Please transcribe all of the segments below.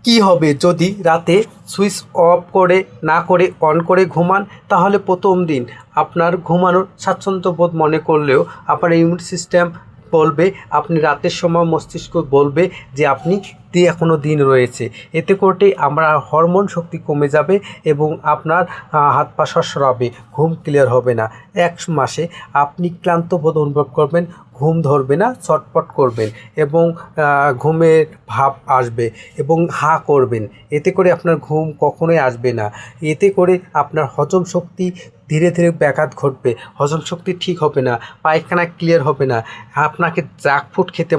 কি হবে যদি রাতে সুইচ অফ করে না করে অন করে ঘুমান? তাহলে প্রথম দিন আপনার ঘুমানোর স্বাচ্ছন্দ্য বোধ মনে করলেও আপনার ইমিউন সিস্টেম বলবে, আপনি রাতের সময় মস্তিষ্ক বলবে যে আপনি এখনও দিন রয়েছে। এতে করে আমরা হরমোন শক্তি কমে যাবে এবং আপনার হাত পা সরসরাবে, ঘুম ক্লিয়ার হবে না। এক মাসে আপনি ক্লান্ত বোধ অনুভব করবেন, ঘুম ধরবে না, ছটফট করবেন এবং ঘুমের ভাব আসবে এবং হাঁ করবেন। এতে করে আপনার ঘুম কখনোই আসবে না। এতে করে আপনার হজম শক্তি ধীরে ধীরে ব্যাঘাত ঘটবে, হজম শক্তি ঠিক হবে না, পায়খানা ক্লিয়ার হবে না, আপনাকে জাঙ্ক ফুড খেতে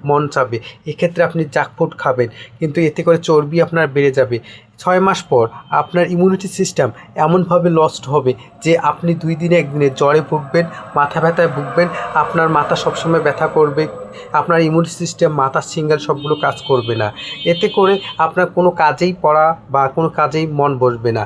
মন চাবে। এক্ষেত্রে আপনি জাঙ্ক ফুড খাবেন, কিন্তু এতে করে চর্বি আপনার বেড়ে যাবে। 6 মাস পর আপনার ইমিউনিটি সিস্টেম এমনভাবে লস্ট হবে যে আপনি 2 দিনে 1 দিনে জ্বরে ভুগবেন, মাথা ব্যথায় ভুগবেন, আপনার মাথা সবসময় ব্যথা করবে, আপনার ইমিউন সিস্টেম মাথার সিঙ্গেল সবগুলো কাজ করবে না। এতে করে আপনার কোনো কাজেই পড়া বা কোনো কাজেই মন বসবে না।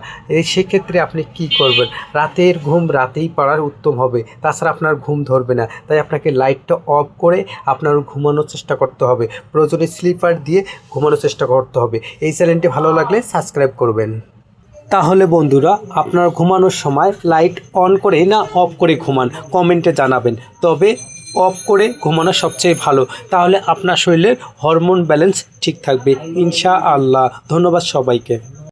সেক্ষেত্রে আপনি কি করবেন? রাতের ঘুম রাতেই পড়ার উত্তম হবে, তাছাড়া আপনার ঘুম ধরবে না। তাই আপনাকে লাইটটা অফ করে আপনার ঘুমানোর চেষ্টা করতে হবে, প্রয়োজনে স্লিপার দিয়ে ঘুমানোর চেষ্টা করতে হবে। এই চ্যানেলটি ভালো লাগলে সাবস্ক্রাইব করবেন। তাহলে বন্ধুরা, আপনার ঘুমানোর সময় লাইট অন করে না অফ করে ঘুমান, কমেন্টে জানাবেন। তবে অফ করে ঘুমানো সবচেয়ে ভালো, তাহলে আপনার শরীরের হরমোন ব্যালেন্স ঠিক থাকবে ইনশাআল্লাহ। ধন্যবাদ সবাইকে।